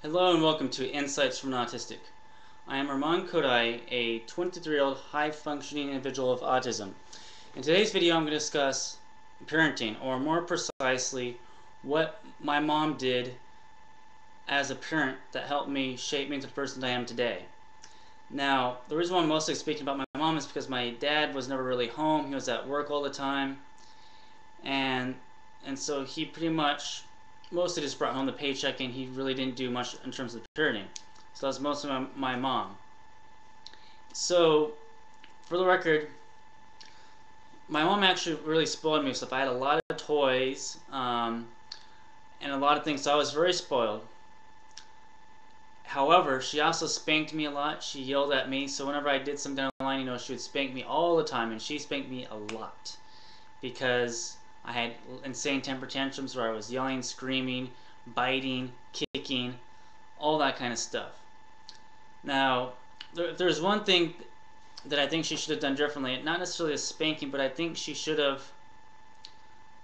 Hello and welcome to Insights from an Autistic. I am Arman Khodaei, a 23-year-old high-functioning individual with autism. In today's video I'm going to discuss parenting, or more precisely, what my mom did as a parent that helped me shape me into the person that I am today. Now, the reason why I'm mostly speaking about my mom is because my dad was never really home. He was at work all the time, and so he pretty much mostly just brought home the paycheck, and he really didn't do much in terms of parenting. So that's mostly my mom. So, for the record, my mom actually really spoiled me with stuff. I had a lot of toys and a lot of things, so I was very spoiled. However, she also spanked me a lot. She yelled at me, so whenever I did something down the line, she would spank me all the time, and she spanked me a lot because I had insane temper tantrums where I was yelling, screaming, biting, kicking, all that kind of stuff. Now, there's one thing that I think she should have done differently. Not necessarily a spanking, but I think she should have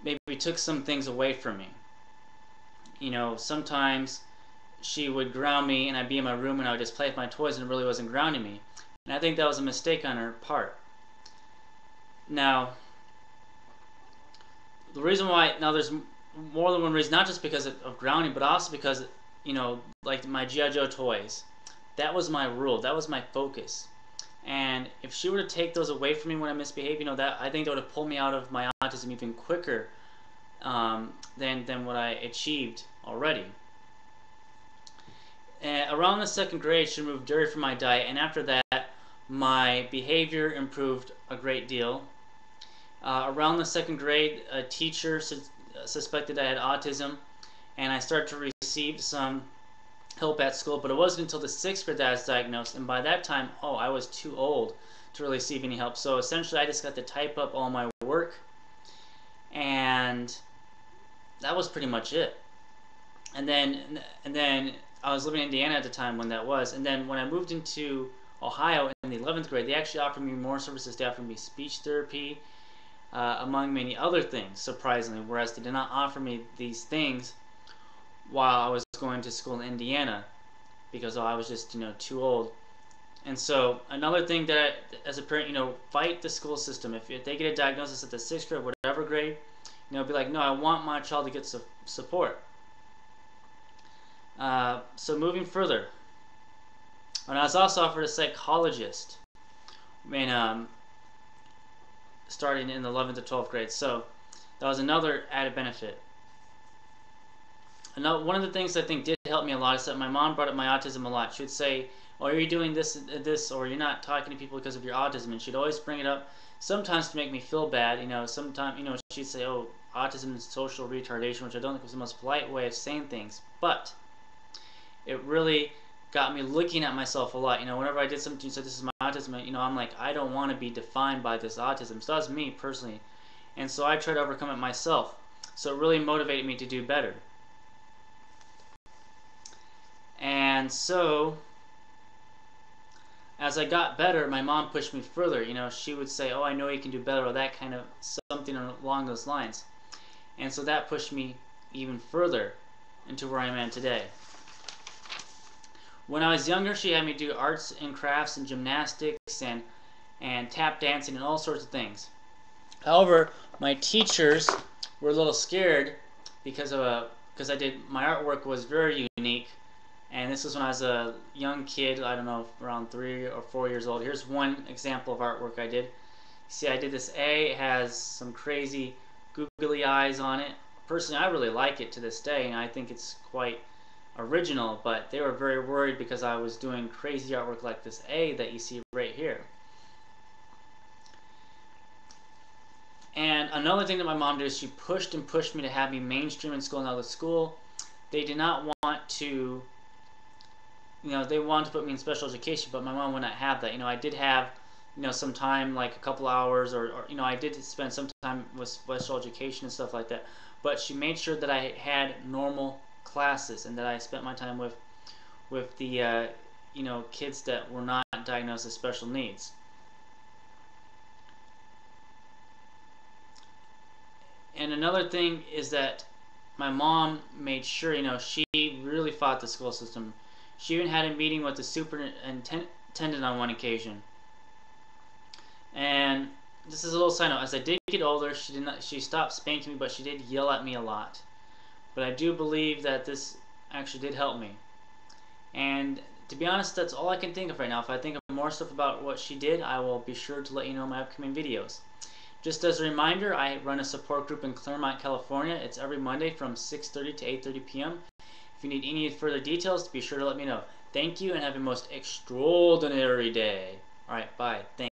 maybe took some things away from me. Sometimes she would ground me and I'd be in my room and I would just play with my toys and it really wasn't grounding me. And I think that was a mistake on her part. Now, the reason why, there's more than one reason, not just because of grounding, but also because, like my G.I. Joe toys, that was my rule, that was my focus. And if she were to take those away from me when I misbehave, I think that would have pulled me out of my autism even quicker than what I achieved already. Around the second grade, she removed dairy from my diet, and after that, my behavior improved a great deal. Around the second grade, a teacher suspected I had autism, and I started to receive some help at school, but it wasn't until the sixth grade that I was diagnosed, and by that time, I was too old to really receive any help. So essentially, I just got to type up all my work, and that was pretty much it. And then I was living in Indiana at the time when that was, and then when I moved into Ohio in the 11th grade, they actually offered me more services. They offered me speech therapy, among many other things, surprisingly, whereas they did not offer me these things while I was going to school in Indiana because I was just, too old. And so another thing that as a parent, fight the school system. If they get a diagnosis at the 6th grade, whatever grade, be like, no, I want my child to get support. So moving further, and I was also offered a psychologist starting in the 11th to 12th grade. So that was another added benefit. One of the things I think did help me a lot is that my mom brought up my autism a lot. She would say, "Oh, are you doing this, or you're not talking to people because of your autism?" And she'd always bring it up, sometimes to make me feel bad. Sometimes, she'd say, "Oh, autism is social retardation," which I don't think was the most polite way of saying things, but it really got me looking at myself a lot. Whenever I did something, you said this is my autism, I'm like, I don't want to be defined by this autism. So that's me personally. And so I try to overcome it myself. So it really motivated me to do better. And so as I got better, my mom pushed me further. She would say, "Oh, I know you can do better," or that kind of something along those lines. And so that pushed me even further into where I'm at today. When I was younger, she had me do arts and crafts and gymnastics and tap dancing and all sorts of things. However, my teachers were a little scared because my artwork was very unique, and this was when I was a young kid. I don't know, around 3 or 4 years old. Here's one example of artwork I did. See, I did this A. It has some crazy googly eyes on it. Personally, I really like it to this day, and I think it's quite original, but they were very worried because I was doing crazy artwork like this A that you see right here. And another thing that my mom did is she pushed and pushed me to have me mainstream in school and out of school. They did not want to, they wanted to put me in special education, but my mom would not have that. I did have, some time, like a couple hours, or I did spend some time with special education and stuff like that, but she made sure that I had normal classes and that I spent my time with the kids that were not diagnosed with special needs. And another thing is that my mom made sure, she really fought the school system. She even had a meeting with the superintendent on one occasion. And this is a little side note. As I did get older, she stopped spanking me, but she did yell at me a lot. But I do believe that this actually did help me. And to be honest, that's all I can think of right now. If I think of more stuff about what she did, I will be sure to let you know in my upcoming videos. Just as a reminder, I run a support group in Claremont, California. It's every Monday from 6:30 to 8:30 p.m. If you need any further details, be sure to let me know. Thank you and have a most extraordinary day. Alright, bye. Thanks.